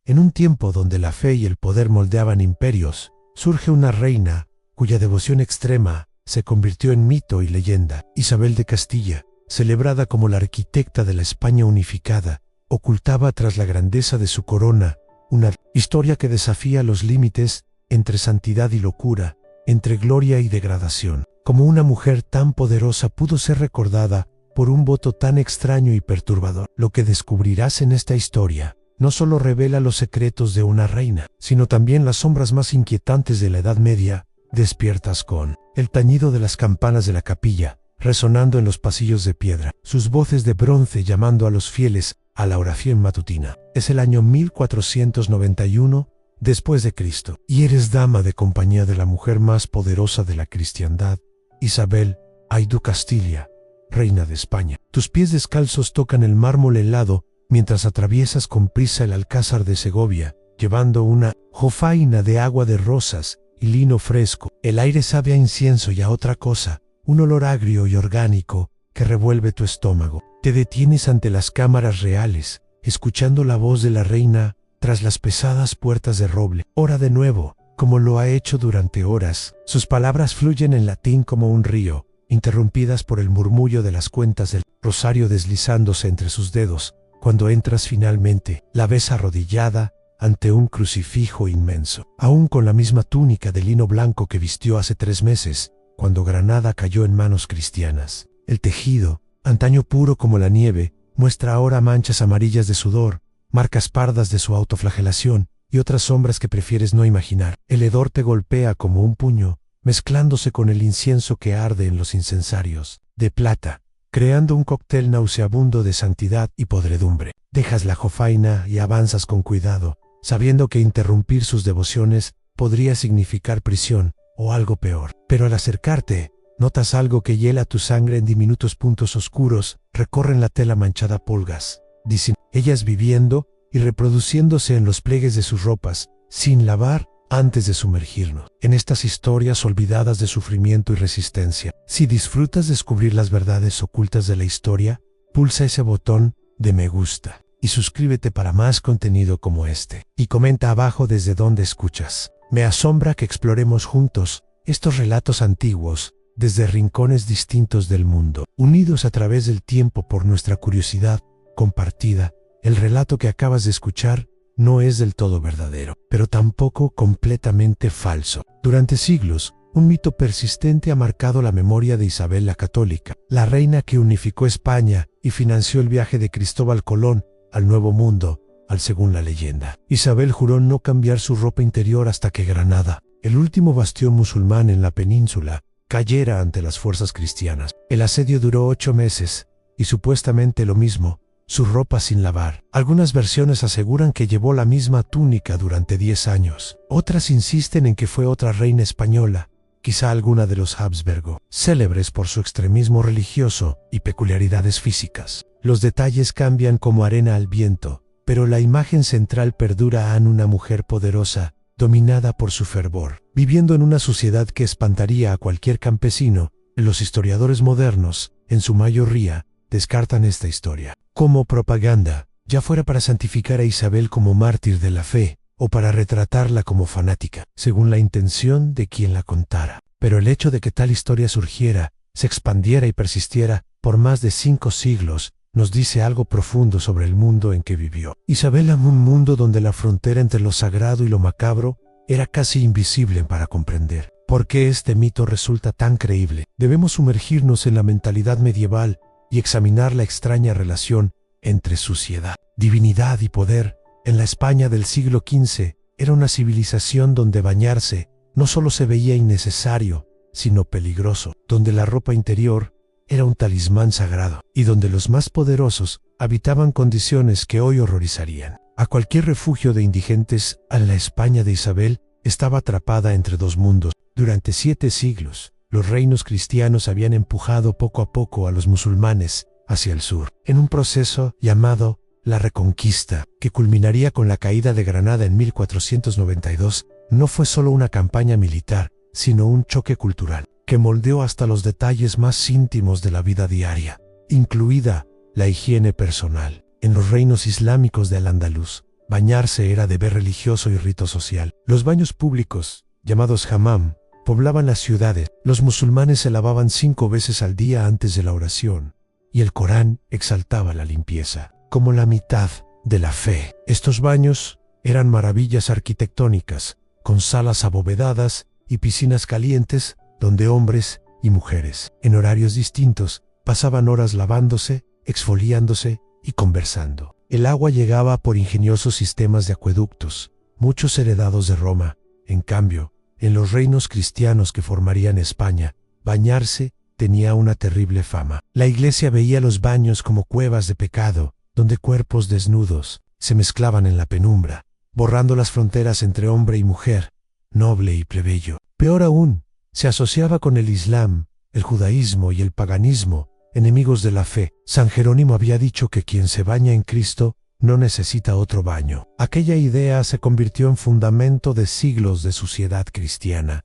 En un tiempo donde la fe y el poder moldeaban imperios, surge una reina cuya devoción extrema se convirtió en mito y leyenda. Isabel de Castilla, celebrada como la arquitecta de la España unificada, ocultaba tras la grandeza de su corona una historia que desafía los límites entre santidad y locura, entre gloria y degradación. Como una mujer tan poderosa pudo ser recordada por un voto tan extraño y perturbador. Lo que descubrirás en esta historia no solo revela los secretos de una reina, sino también las sombras más inquietantes de la Edad Media, despiertas con el tañido de las campanas de la capilla, resonando en los pasillos de piedra, sus voces de bronce llamando a los fieles a la oración matutina. Es el año 1491 después de Cristo, y eres dama de compañía de la mujer más poderosa de la cristiandad, Isabel Aidú Castilla, reina de España. Tus pies descalzos tocan el mármol helado mientras atraviesas con prisa el Alcázar de Segovia, llevando una jofaina de agua de rosas y lino fresco. El aire sabe a incienso y a otra cosa, un olor agrio y orgánico que revuelve tu estómago. Te detienes ante las cámaras reales, escuchando la voz de la reina tras las pesadas puertas de roble. Ora de nuevo, como lo ha hecho durante horas. Sus palabras fluyen en latín como un río, interrumpidas por el murmullo de las cuentas del rosario deslizándose entre sus dedos. Cuando entras finalmente, la ves arrodillada ante un crucifijo inmenso, aún con la misma túnica de lino blanco que vistió hace 3 meses, cuando Granada cayó en manos cristianas. El tejido, antaño puro como la nieve, muestra ahora manchas amarillas de sudor, marcas pardas de su autoflagelación y otras sombras que prefieres no imaginar. El hedor te golpea como un puño, mezclándose con el incienso que arde en los incensarios de plata, creando un cóctel nauseabundo de santidad y podredumbre. Dejas la jofaina y avanzas con cuidado, sabiendo que interrumpir sus devociones podría significar prisión o algo peor. Pero al acercarte, notas algo que hiela tu sangre en diminutos puntos oscuros, recorren la tela manchada pulgas. Dicen, ellas viviendo y reproduciéndose en los pliegues de sus ropas, sin lavar antes de sumergirnos en estas historias olvidadas de sufrimiento y resistencia. Si disfrutas descubrir las verdades ocultas de la historia, pulsa ese botón de me gusta y suscríbete para más contenido como este. Y comenta abajo desde dónde escuchas. Me asombra que exploremos juntos estos relatos antiguos desde rincones distintos del mundo, unidos a través del tiempo por nuestra curiosidad compartida. El relato que acabas de escuchar no es del todo verdadero, pero tampoco completamente falso. Durante siglos, un mito persistente ha marcado la memoria de Isabel la Católica, la reina que unificó España y financió el viaje de Cristóbal Colón al Nuevo Mundo, según la leyenda. Isabel juró no cambiar su ropa interior hasta que Granada, el último bastión musulmán en la península, cayera ante las fuerzas cristianas. El asedio duró 8 meses, y supuestamente lo mismo, su ropa sin lavar. Algunas versiones aseguran que llevó la misma túnica durante 10 años. Otras insisten en que fue otra reina española, quizá alguna de los Habsburgo, célebres por su extremismo religioso y peculiaridades físicas. Los detalles cambian como arena al viento, pero la imagen central perdura en una mujer poderosa, dominada por su fervor, viviendo en una sociedad que espantaría a cualquier campesino. Los historiadores modernos, en su mayoría, descartan esta historia como propaganda, ya fuera para santificar a Isabel como mártir de la fe, o para retratarla como fanática, según la intención de quien la contara. Pero el hecho de que tal historia surgiera, se expandiera y persistiera por más de 5 siglos, nos dice algo profundo sobre el mundo en que vivió. Isabel amó un mundo donde la frontera entre lo sagrado y lo macabro era casi invisible para comprender. ¿Por qué este mito resulta tan creíble? Debemos sumergirnos en la mentalidad medieval y examinar la extraña relación entre suciedad, divinidad y poder. En la España del siglo XV era una civilización donde bañarse no solo se veía innecesario, sino peligroso, donde la ropa interior era un talismán sagrado, y donde los más poderosos habitaban condiciones que hoy horrorizarían a cualquier refugio de indigentes. A la España de Isabel estaba atrapada entre 2 mundos. Durante 7 siglos, los reinos cristianos habían empujado poco a poco a los musulmanes hacia el sur, en un proceso llamado la Reconquista, que culminaría con la caída de Granada en 1492. No fue solo una campaña militar, sino un choque cultural, que moldeó hasta los detalles más íntimos de la vida diaria, incluida la higiene personal. En los reinos islámicos de Al-Ándalus, Bañarse era deber religioso y rito social. Los baños públicos, llamados hammam, poblaban las ciudades. Los musulmanes se lavaban 5 veces al día antes de la oración, y el Corán exaltaba la limpieza como la mitad de la fe. Estos baños eran maravillas arquitectónicas, con salas abovedadas y piscinas calientes donde hombres y mujeres, en horarios distintos, pasaban horas lavándose, exfoliándose y conversando. El agua llegaba por ingeniosos sistemas de acueductos, muchos heredados de Roma. En cambio, en los reinos cristianos que formarían España, bañarse tenía una terrible fama. La Iglesia veía los baños como cuevas de pecado, donde cuerpos desnudos se mezclaban en la penumbra, borrando las fronteras entre hombre y mujer, noble y plebeyo. Peor aún, se asociaba con el Islam, el judaísmo y el paganismo, enemigos de la fe. San Jerónimo había dicho que quien se baña en Cristo no necesita otro baño. Aquella idea se convirtió en fundamento de siglos de sociedad cristiana.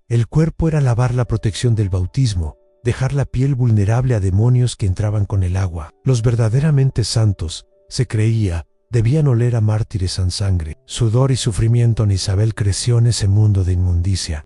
El cuerpo era lavar la protección del bautismo, dejar la piel vulnerable a demonios que entraban con el agua. Los verdaderamente santos, se creía, debían oler a mártires en sangre, sudor y sufrimiento. Isabel creció en ese mundo de inmundicia.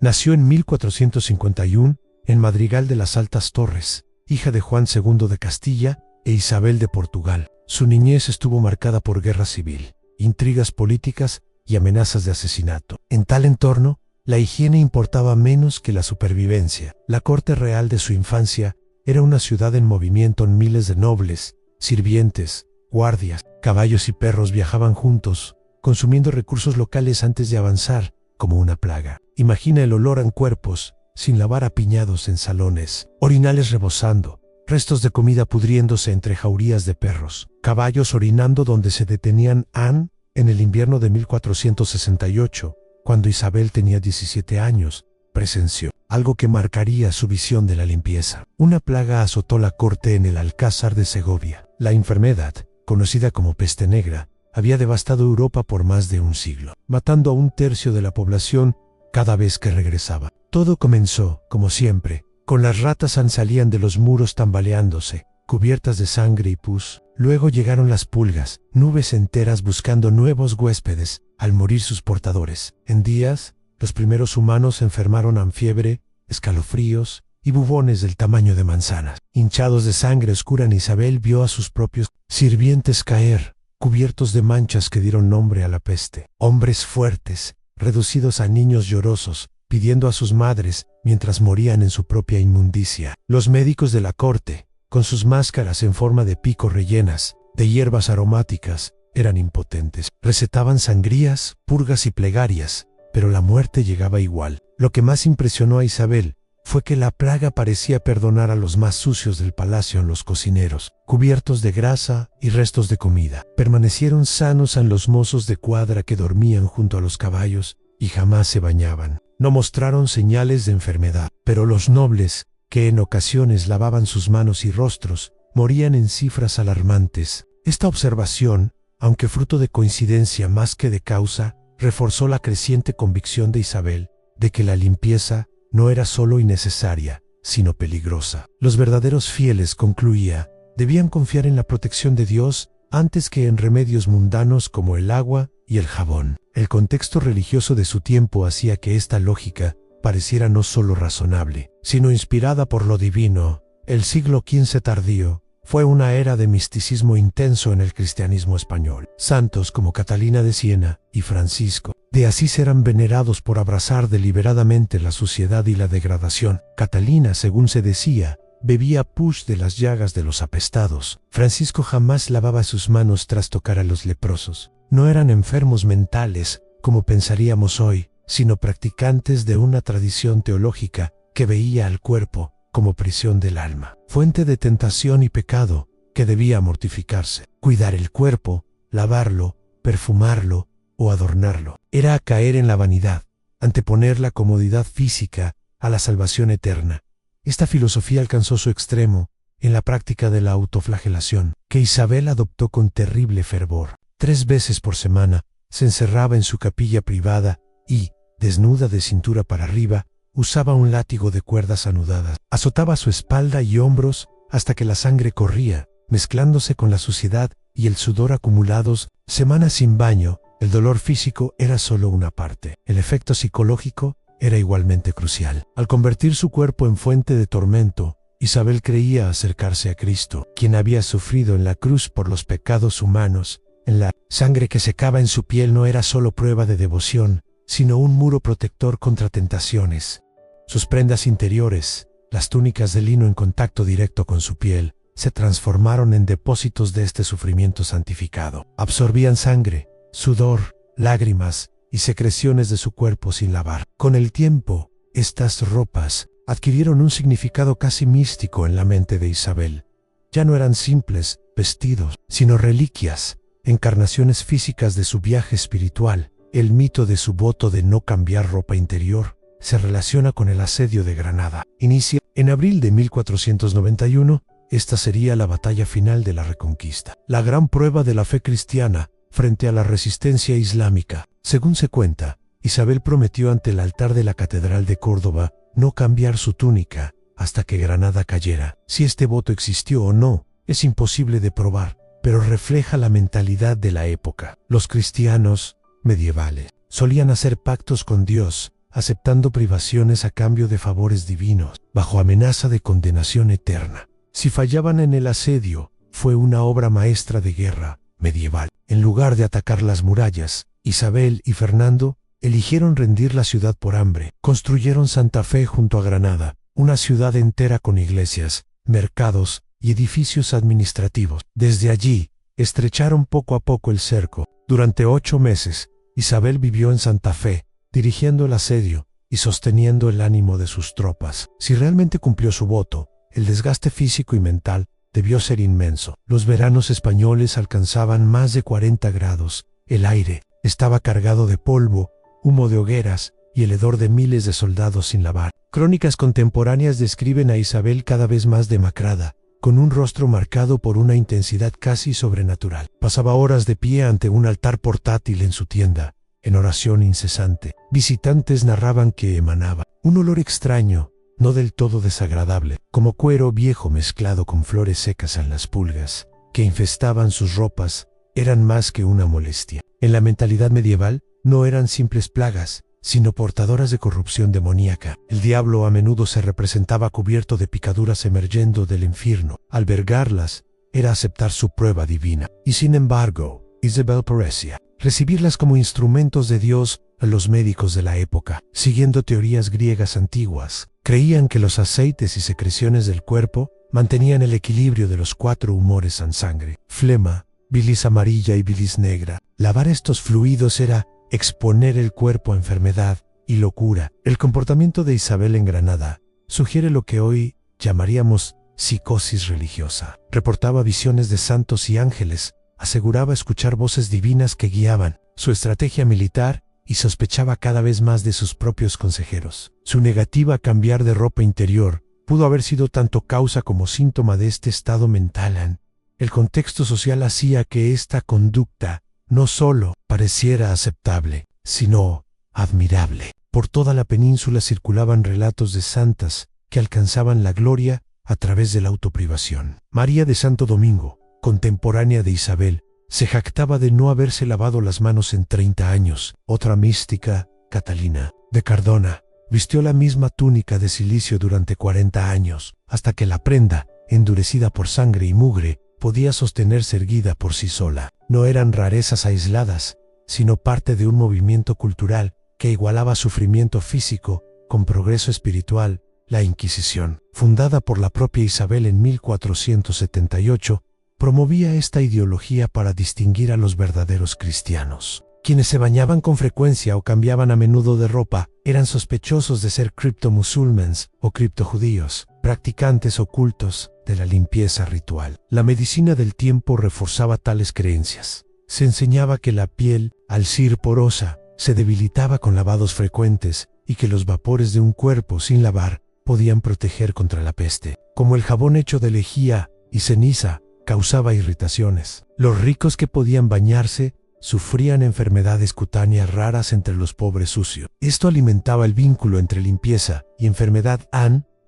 Nació en 1451 en Madrigal de las Altas Torres, hija de Juan II de Castilla e Isabel de Portugal. Su niñez estuvo marcada por guerra civil, intrigas políticas y amenazas de asesinato. En tal entorno, la higiene importaba menos que la supervivencia. La corte real de su infancia era una ciudad en movimiento. Miles de nobles, sirvientes, guardias, caballos y perros viajaban juntos, consumiendo recursos locales antes de avanzar, como una plaga. Imagina el olor a cuerpos sin lavar apiñados en salones, orinales rebosando, restos de comida pudriéndose entre jaurías de perros, caballos orinando donde se detenían. En el invierno de 1468, cuando Isabel tenía 17 años, presenció algo que marcaría su visión de la limpieza. Una plaga azotó la corte en el Alcázar de Segovia. La enfermedad, conocida como peste negra, había devastado Europa por más de un siglo, matando a 1/3 de la población cada vez que regresaba. Todo comenzó, como siempre, con las ratas salían de los muros tambaleándose, cubiertas de sangre y pus. Luego llegaron las pulgas, nubes enteras buscando nuevos huéspedes, al morir sus portadores. En días, los primeros humanos enfermaron en fiebre, escalofríos y bubones del tamaño de manzanas. Hinchados de sangre oscura, Isabel vio a sus propios sirvientes caer, cubiertos de manchas que dieron nombre a la peste. Hombres fuertes, reducidos a niños llorosos, pidiendo a sus madres, mientras morían en su propia inmundicia. Los médicos de la corte, con sus máscaras en forma de pico rellenas de hierbas aromáticas, eran impotentes. Recetaban sangrías, purgas y plegarias, pero la muerte llegaba igual. Lo que más impresionó a Isabel fue que la plaga parecía perdonar a los más sucios del palacio. En los cocineros, cubiertos de grasa y restos de comida, permanecieron sanos en los mozos de cuadra que dormían junto a los caballos y jamás se bañaban. No mostraron señales de enfermedad, pero los nobles, que en ocasiones lavaban sus manos y rostros, morían en cifras alarmantes. Esta observación, aunque fruto de coincidencia más que de causa, reforzó la creciente convicción de Isabel de que la limpieza no era solo innecesaria, sino peligrosa. Los verdaderos fieles, concluía, debían confiar en la protección de Dios antes que en remedios mundanos como el agua y el jabón. El contexto religioso de su tiempo hacía que esta lógica pareciera no solo razonable, sino inspirada por lo divino. El siglo XV tardío fue una era de misticismo intenso en el cristianismo español. Santos como Catalina de Siena y Francisco de Asís eran venerados por abrazar deliberadamente la suciedad y la degradación. Catalina, según se decía, bebía pus de las llagas de los apestados. Francisco jamás lavaba sus manos tras tocar a los leprosos. No eran enfermos mentales, como pensaríamos hoy, sino practicantes de una tradición teológica que veía al cuerpo como prisión del alma, fuente de tentación y pecado que debía mortificarse. Cuidar el cuerpo, lavarlo, perfumarlo o adornarlo, era caer en la vanidad, anteponer la comodidad física a la salvación eterna. Esta filosofía alcanzó su extremo en la práctica de la autoflagelación, que Isabel adoptó con terrible fervor. 3 veces por semana se encerraba en su capilla privada y, desnuda de cintura para arriba, usaba un látigo de cuerdas anudadas. Azotaba su espalda y hombros hasta que la sangre corría, mezclándose con la suciedad y el sudor acumulados Semanas sin baño, el dolor físico era solo una parte. El efecto psicológico era igualmente crucial. Al convertir su cuerpo en fuente de tormento, Isabel creía acercarse a Cristo, quien había sufrido en la cruz por los pecados humanos. La sangre que secaba en su piel no era solo prueba de devoción, sino un muro protector contra tentaciones. Sus prendas interiores, las túnicas de lino en contacto directo con su piel, se transformaron en depósitos de este sufrimiento santificado. Absorbían sangre, sudor, lágrimas y secreciones de su cuerpo sin lavar. Con el tiempo, estas ropas adquirieron un significado casi místico en la mente de Isabel. Ya no eran simples vestidos, sino reliquias, encarnaciones físicas de su viaje espiritual. El mito de su voto de no cambiar ropa interior se relaciona con el asedio de Granada. Inicia en abril de 1491. Esta sería la batalla final de la Reconquista, la gran prueba de la fe cristiana frente a la resistencia islámica. Según se cuenta, Isabel prometió ante el altar de la Catedral de Córdoba no cambiar su túnica hasta que Granada cayera. Si este voto existió o no, es imposible de probar, pero refleja la mentalidad de la época. Los cristianos medievales solían hacer pactos con Dios, aceptando privaciones a cambio de favores divinos, bajo amenaza de condenación eterna. Si fallaban en el asedio, fue una obra maestra de guerra medieval. En lugar de atacar las murallas, Isabel y Fernando eligieron rendir la ciudad por hambre. Construyeron Santa Fe junto a Granada, una ciudad entera con iglesias, mercados y edificios administrativos. Desde allí, estrecharon poco a poco el cerco. Durante 8 meses, Isabel vivió en Santa Fe, dirigiendo el asedio y sosteniendo el ánimo de sus tropas. Si realmente cumplió su voto, el desgaste físico y mental debió ser inmenso. Los veranos españoles alcanzaban más de 40 grados. El aire estaba cargado de polvo, humo de hogueras y el hedor de miles de soldados sin lavar. Crónicas contemporáneas describen a Isabel cada vez más demacrada, con un rostro marcado por una intensidad casi sobrenatural. Pasaba horas de pie ante un altar portátil en su tienda, en oración incesante. Visitantes narraban que emanaba un olor extraño, no del todo desagradable, como cuero viejo mezclado con flores secas en las pulgas, que infestaban sus ropas. Eran más que una molestia. En la mentalidad medieval, no eran simples plagas, sino portadoras de corrupción demoníaca. El diablo a menudo se representaba cubierto de picaduras emergiendo del infierno. Albergarlas era aceptar su prueba divina. Y sin embargo, Isabel parecía recibirlas como instrumentos de Dios. A los médicos de la época, siguiendo teorías griegas antiguas, creían que los aceites y secreciones del cuerpo mantenían el equilibrio de los 4 humores en sangre: flema, bilis amarilla y bilis negra. Lavar estos fluidos era exponer el cuerpo a enfermedad y locura. El comportamiento de Isabel en Granada sugiere lo que hoy llamaríamos psicosis religiosa. Reportaba visiones de santos y ángeles, aseguraba escuchar voces divinas que guiaban su estrategia militar y sospechaba cada vez más de sus propios consejeros. Su negativa a cambiar de ropa interior pudo haber sido tanto causa como síntoma de este estado mental. El contexto social hacía que esta conducta no solo pareciera aceptable, sino admirable. Por toda la península circulaban relatos de santas que alcanzaban la gloria a través de la autoprivación. María de Santo Domingo, contemporánea de Isabel, se jactaba de no haberse lavado las manos en 30 años. Otra mística, Catalina de Cardona, vistió la misma túnica de silicio durante 40 años, hasta que la prenda, endurecida por sangre y mugre, podía sostenerse erguida por sí sola. No eran rarezas aisladas, sino parte de un movimiento cultural que igualaba sufrimiento físico con progreso espiritual. La Inquisición, fundada por la propia Isabel en 1478, promovía esta ideología para distinguir a los verdaderos cristianos. Quienes se bañaban con frecuencia o cambiaban a menudo de ropa eran sospechosos de ser criptomusulmanes o criptojudíos, practicantes ocultos de la limpieza ritual. La medicina del tiempo reforzaba tales creencias. Se enseñaba que la piel, al ser porosa, se debilitaba con lavados frecuentes y que los vapores de un cuerpo sin lavar podían proteger contra la peste. Como el jabón hecho de lejía y ceniza causaba irritaciones, los ricos que podían bañarse sufrían enfermedades cutáneas raras entre los pobres sucios. Esto alimentaba el vínculo entre limpieza y enfermedad.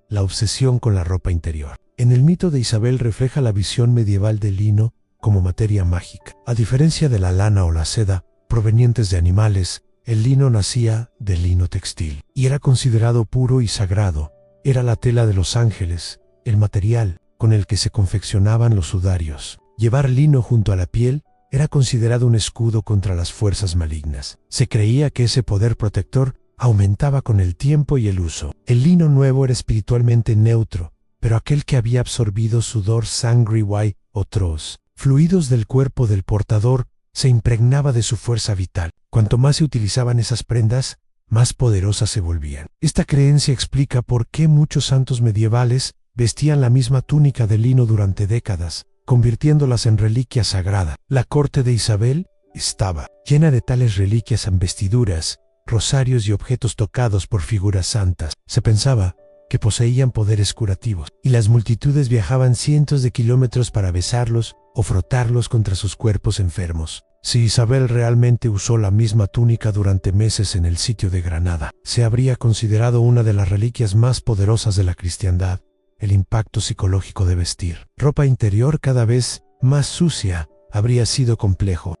La obsesión con la ropa interior. En el mito de Isabel refleja la visión medieval del lino como materia mágica. A diferencia de la lana o la seda, provenientes de animales, el lino nacía del lino textil, y era considerado puro y sagrado. Era la tela de los ángeles, el material con el que se confeccionaban los sudarios. Llevar lino junto a la piel era considerado un escudo contra las fuerzas malignas. Se creía que ese poder protector aumentaba con el tiempo y el uso. El lino nuevo era espiritualmente neutro, pero aquel que había absorbido sudor, sangre y otros fluidos del cuerpo del portador se impregnaba de su fuerza vital. Cuanto más se utilizaban esas prendas, más poderosas se volvían. Esta creencia explica por qué muchos santos medievales vestían la misma túnica de lino durante décadas, convirtiéndolas en reliquia sagrada. La corte de Isabel estaba llena de tales reliquias en vestiduras, rosarios y objetos tocados por figuras santas. Se pensaba que poseían poderes curativos, y las multitudes viajaban cientos de kilómetros para besarlos o frotarlos contra sus cuerpos enfermos. Si Isabel realmente usó la misma túnica durante meses en el sitio de Granada, se habría considerado una de las reliquias más poderosas de la cristiandad. El impacto psicológico de vestir ropa interior cada vez más sucia habría sido complejo.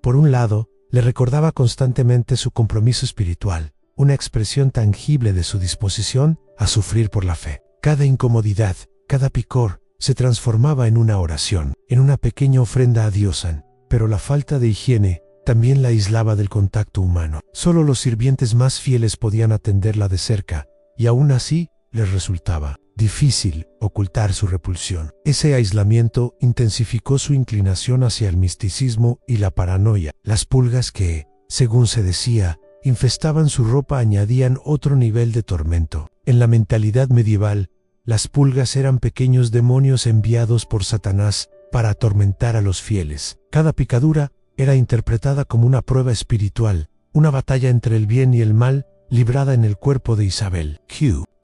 Por un lado, le recordaba constantemente su compromiso espiritual, una expresión tangible de su disposición a sufrir por la fe. Cada incomodidad, cada picor, se transformaba en una oración, en una pequeña ofrenda a Dios. Pero la falta de higiene también la aislaba del contacto humano. Solo los sirvientes más fieles podían atenderla de cerca, y aún así les resultaba difícil ocultar su repulsión. Ese aislamiento intensificó su inclinación hacia el misticismo y la paranoia. Las pulgas que, según se decía, infestaban su ropa añadían otro nivel de tormento. En la mentalidad medieval, las pulgas eran pequeños demonios enviados por Satanás para atormentar a los fieles. Cada picadura era interpretada como una prueba espiritual, una batalla entre el bien y el mal librada en el cuerpo de Isabel.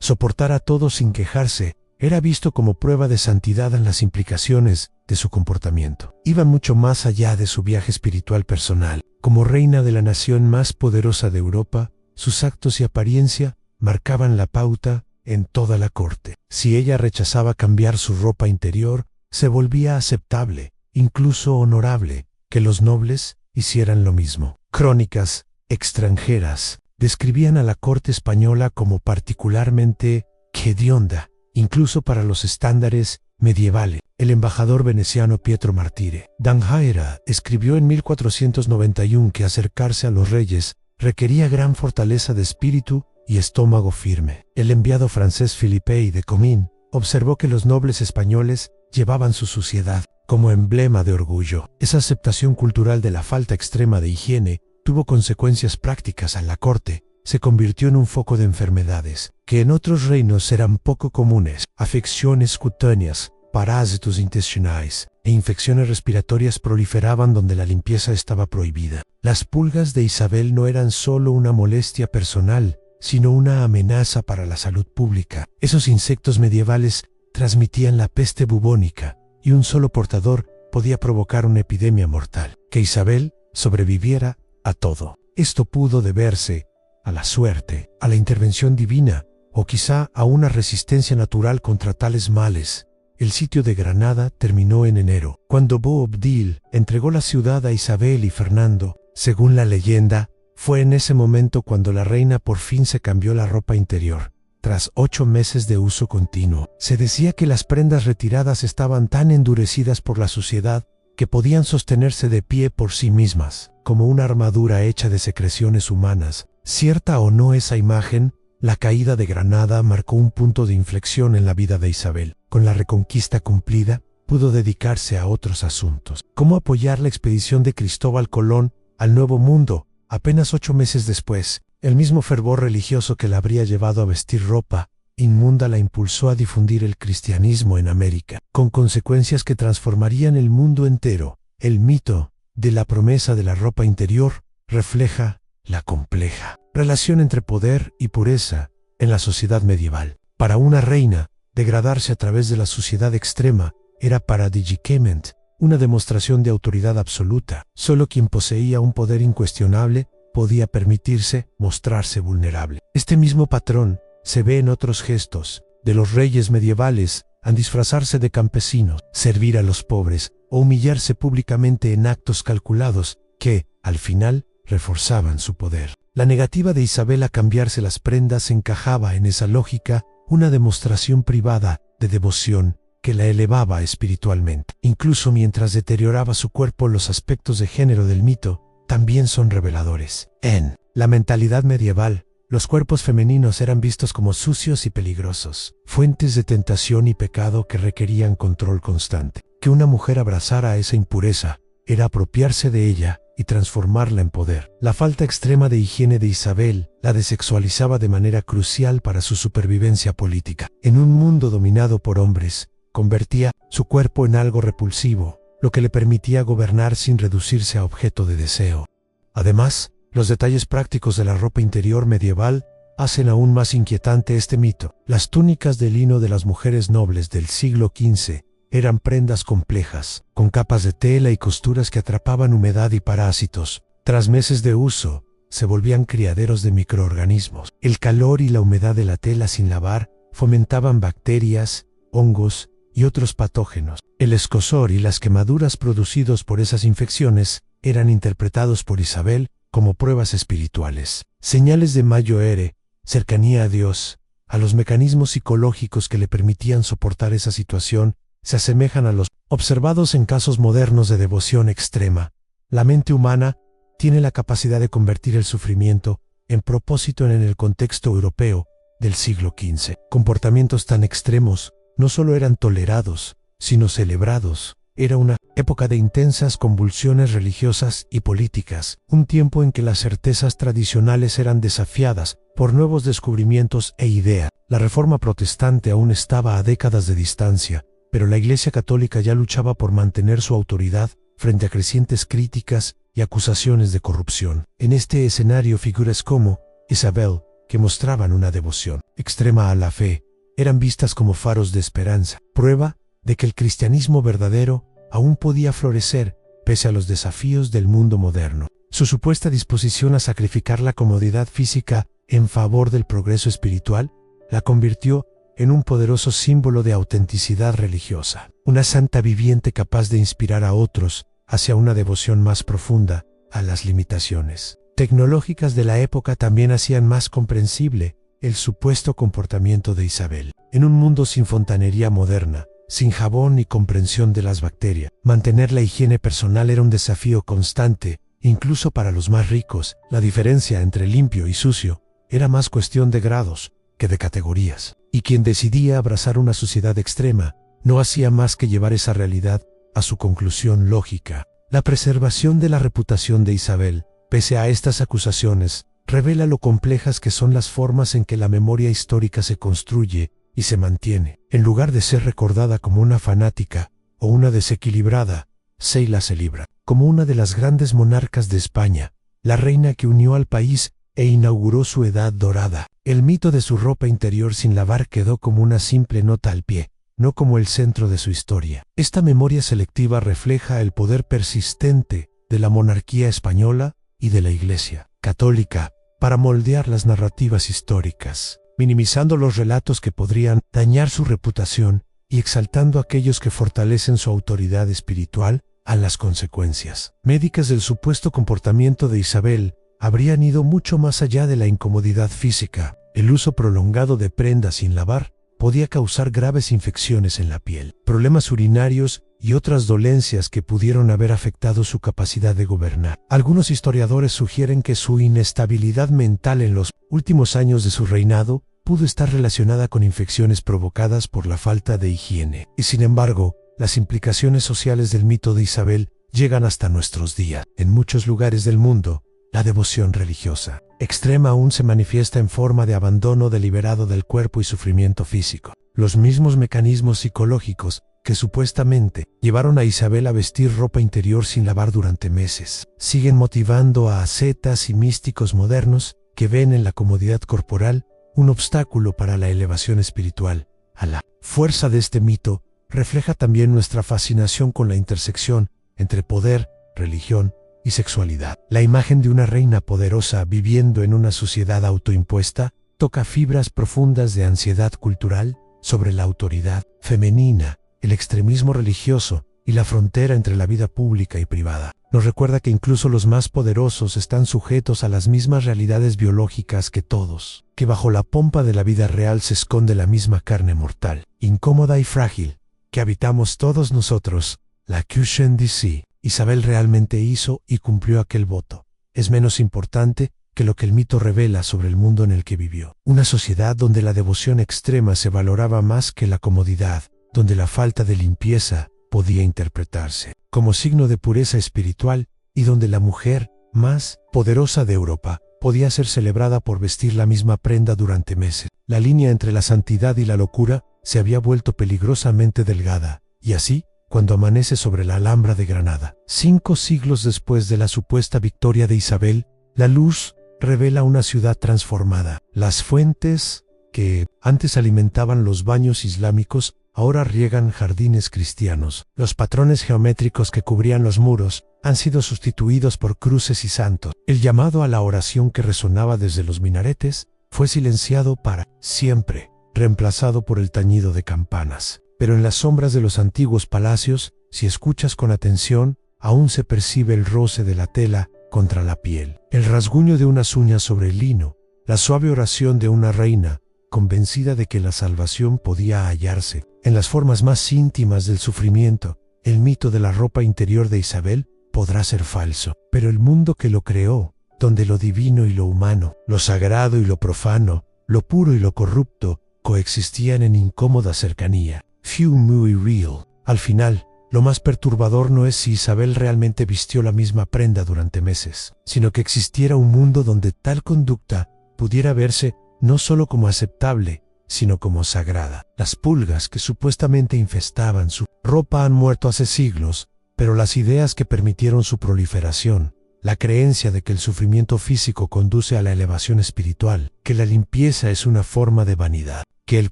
Soportar a todos sin quejarse era visto como prueba de santidad en las implicaciones de su comportamiento. Iban mucho más allá de su viaje espiritual personal. Como reina de la nación más poderosa de Europa, sus actos y apariencia marcaban la pauta en toda la corte. Si ella rechazaba cambiar su ropa interior, se volvía aceptable, incluso honorable, que los nobles hicieran lo mismo. Crónicas extranjeras describían a la corte española como particularmente hedionda, incluso para los estándares medievales. El embajador veneciano Pietro Martire d'Anghiera escribió en 1491 que acercarse a los reyes requería gran fortaleza de espíritu y estómago firme. El enviado francés Philippe de Comines observó que los nobles españoles llevaban su suciedad como emblema de orgullo. Esa aceptación cultural de la falta extrema de higiene tuvo consecuencias prácticas a la corte. Se convirtió en un foco de enfermedades que en otros reinos eran poco comunes: afecciones cutáneas, parásitos intestinales e infecciones respiratorias proliferaban donde la limpieza estaba prohibida. Las pulgas de Isabel no eran solo una molestia personal, sino una amenaza para la salud pública. Esos insectos medievales transmitían la peste bubónica, y un solo portador podía provocar una epidemia mortal. Que Isabel sobreviviera a todo esto pudo deberse a la suerte, a la intervención divina, o quizá a una resistencia natural contra tales males. El sitio de Granada terminó en enero, cuando Boabdil entregó la ciudad a Isabel y Fernando. Según la leyenda, fue en ese momento cuando la reina por fin se cambió la ropa interior. Tras 8 meses de uso continuo, se decía que las prendas retiradas estaban tan endurecidas por la suciedad que podían sostenerse de pie por sí mismas, como una armadura hecha de secreciones humanas. Cierta o no esa imagen, la caída de Granada marcó un punto de inflexión en la vida de Isabel. Con la reconquista cumplida, pudo dedicarse a otros asuntos. ¿Cómo apoyar la expedición de Cristóbal Colón al Nuevo Mundo? Apenas 8 meses después, el mismo fervor religioso que la habría llevado a vestir ropa inmunda la impulsó a difundir el cristianismo en América, con consecuencias que transformarían el mundo entero. El mito de la promesa de la ropa interior refleja la compleja relación entre poder y pureza en la sociedad medieval. Para una reina, degradarse a través de la suciedad extrema era paradigmaticamente una demostración de autoridad absoluta. Solo quien poseía un poder incuestionable podía permitirse mostrarse vulnerable. Este mismo patrón se ve en otros gestos de los reyes medievales al disfrazarse de campesinos, servir a los pobres o humillarse públicamente en actos calculados que, al final, reforzaban su poder. La negativa de Isabel a cambiarse las prendas encajaba en esa lógica, una demostración privada de devoción que la elevaba espiritualmente. Incluso mientras deterioraba su cuerpo, los aspectos de género del mito también son reveladores. En la mentalidad medieval, los cuerpos femeninos eran vistos como sucios y peligrosos, fuentes de tentación y pecado que requerían control constante. Que una mujer abrazara esa impureza era apropiarse de ella y transformarla en poder. La falta extrema de higiene de Isabel la desexualizaba de manera crucial para su supervivencia política. En un mundo dominado por hombres, convertía su cuerpo en algo repulsivo, lo que le permitía gobernar sin reducirse a objeto de deseo. Además, los detalles prácticos de la ropa interior medieval hacen aún más inquietante este mito. Las túnicas de lino de las mujeres nobles del siglo XV eran prendas complejas, con capas de tela y costuras que atrapaban humedad y parásitos. Tras meses de uso, se volvían criaderos de microorganismos. El calor y la humedad de la tela sin lavar fomentaban bacterias, hongos y otros patógenos. El escozor y las quemaduras producidos por esas infecciones eran interpretados por Isabel como pruebas espirituales, señales de Mayo-Ere, cercanía a Dios. A los mecanismos psicológicos que le permitían soportar esa situación se asemejan a los observados en casos modernos de devoción extrema. La mente humana tiene la capacidad de convertir el sufrimiento en propósito en el contexto europeo del siglo XV. Comportamientos tan extremos no solo eran tolerados, sino celebrados. Era una época de intensas convulsiones religiosas y políticas, un tiempo en que las certezas tradicionales eran desafiadas por nuevos descubrimientos e ideas. La Reforma protestante aún estaba a décadas de distancia, pero la Iglesia Católica ya luchaba por mantener su autoridad frente a crecientes críticas y acusaciones de corrupción. En este escenario, figuras como Isabel, que mostraban una devoción extrema a la fe, eran vistas como faros de esperanza, prueba de que el cristianismo verdadero aún podía florecer pese a los desafíos del mundo moderno. Su supuesta disposición a sacrificar la comodidad física en favor del progreso espiritual la convirtió en un poderoso símbolo de autenticidad religiosa, una santa viviente capaz de inspirar a otros hacia una devoción más profunda a las limitaciones tecnológicas de la época. También hacían más comprensible el supuesto comportamiento de Isabel. En un mundo sin fontanería moderna, sin jabón ni comprensión de las bacterias, mantener la higiene personal era un desafío constante, incluso para los más ricos. La diferencia entre limpio y sucio era más cuestión de grados que de categorías, y quien decidía abrazar una sociedad extrema no hacía más que llevar esa realidad a su conclusión lógica. La preservación de la reputación de Isabel, pese a estas acusaciones, revela lo complejas que son las formas en que la memoria histórica se construye y se mantiene. En lugar de ser recordada como una fanática o una desequilibrada, Sheila se libra como una de las grandes monarcas de España, la reina que unió al país e inauguró su edad dorada. El mito de su ropa interior sin lavar quedó como una simple nota al pie, no como el centro de su historia. Esta memoria selectiva refleja el poder persistente de la monarquía española y de la Iglesia Católica para moldear las narrativas históricas, minimizando los relatos que podrían dañar su reputación y exaltando aquellos que fortalecen su autoridad espiritual a las consecuencias médicas del supuesto comportamiento de Isabel habrían ido mucho más allá de la incomodidad física. El uso prolongado de prendas sin lavar podía causar graves infecciones en la piel, problemas urinarios y otras dolencias que pudieron haber afectado su capacidad de gobernar. Algunos historiadores sugieren que su inestabilidad mental en los últimos años de su reinado pudo estar relacionada con infecciones provocadas por la falta de higiene. Y sin embargo, las implicaciones sociales del mito de Isabel llegan hasta nuestros días. En muchos lugares del mundo, la devoción religiosa extrema aún se manifiesta en forma de abandono deliberado del cuerpo y sufrimiento físico. Los mismos mecanismos psicológicos que supuestamente llevaron a Isabel a vestir ropa interior sin lavar durante meses siguen motivando a ascetas y místicos modernos que ven en la comodidad corporal un obstáculo para la elevación espiritual. A la fuerza de este mito refleja también nuestra fascinación con la intersección entre poder, religión y sexualidad. La imagen de una reina poderosa viviendo en una sociedad autoimpuesta toca fibras profundas de ansiedad cultural sobre la autoridad femenina, el extremismo religioso y la frontera entre la vida pública y privada. Nos recuerda que incluso los más poderosos están sujetos a las mismas realidades biológicas que todos, que bajo la pompa de la vida real se esconde la misma carne mortal, incómoda y frágil, que habitamos todos nosotros, la Cushion DC. Isabel realmente hizo y cumplió aquel voto. Es menos importante que lo que el mito revela sobre el mundo en el que vivió. Una sociedad donde la devoción extrema se valoraba más que la comodidad, donde la falta de limpieza podía interpretarse como signo de pureza espiritual y donde la mujer más poderosa de Europa podía ser celebrada por vestir la misma prenda durante meses. La línea entre la santidad y la locura se había vuelto peligrosamente delgada, y así, cuando amanece sobre la Alhambra de Granada, 5 siglos después de la supuesta victoria de Isabel, la luz revela una ciudad transformada. Las fuentes que antes alimentaban los baños islámicos ahora riegan jardines cristianos. Los patrones geométricos que cubrían los muros han sido sustituidos por cruces y santos. El llamado a la oración que resonaba desde los minaretes fue silenciado para siempre, reemplazado por el tañido de campanas. Pero en las sombras de los antiguos palacios, si escuchas con atención, aún se percibe el roce de la tela contra la piel, el rasguño de unas uñas sobre el lino, la suave oración de una reina, convencida de que la salvación podía hallarse en las formas más íntimas del sufrimiento. El mito de la ropa interior de Isabel podrá ser falso, pero el mundo que lo creó, donde lo divino y lo humano, lo sagrado y lo profano, lo puro y lo corrupto, coexistían en incómoda cercanía. Few muy real. Al final, lo más perturbador no es si Isabel realmente vistió la misma prenda durante meses, sino que existiera un mundo donde tal conducta pudiera verse no solo como aceptable, sino como sagrada. Las pulgas que supuestamente infestaban su ropa han muerto hace siglos, pero las ideas que permitieron su proliferación, la creencia de que el sufrimiento físico conduce a la elevación espiritual, que la limpieza es una forma de vanidad, que el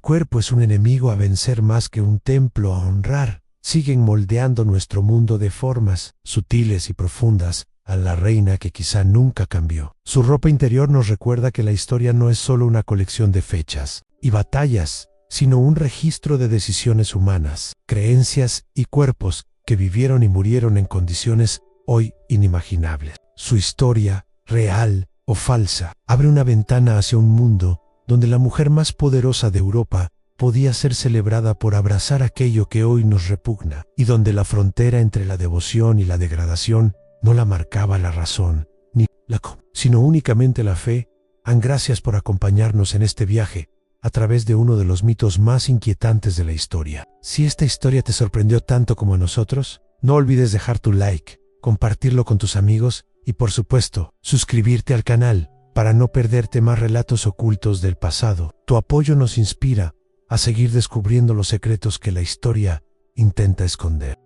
cuerpo es un enemigo a vencer más que un templo a honrar, siguen moldeando nuestro mundo de formas sutiles y profundas a la reina que quizá nunca cambió. Su ropa interior nos recuerda que la historia no es solo una colección de fechas y batallas, sino un registro de decisiones humanas, creencias y cuerpos que vivieron y murieron en condiciones hoy inimaginables. Su historia, real o falsa, abre una ventana hacia un mundo donde la mujer más poderosa de Europa podía ser celebrada por abrazar aquello que hoy nos repugna, y donde la frontera entre la devoción y la degradación no la marcaba la razón, ni sino únicamente la fe. Gracias por acompañarnos en este viaje a través de uno de los mitos más inquietantes de la historia. Si esta historia te sorprendió tanto como a nosotros, no olvides dejar tu like, compartirlo con tus amigos y, por supuesto, suscribirte al canal para no perderte más relatos ocultos del pasado. Tu apoyo nos inspira a seguir descubriendo los secretos que la historia intenta esconder.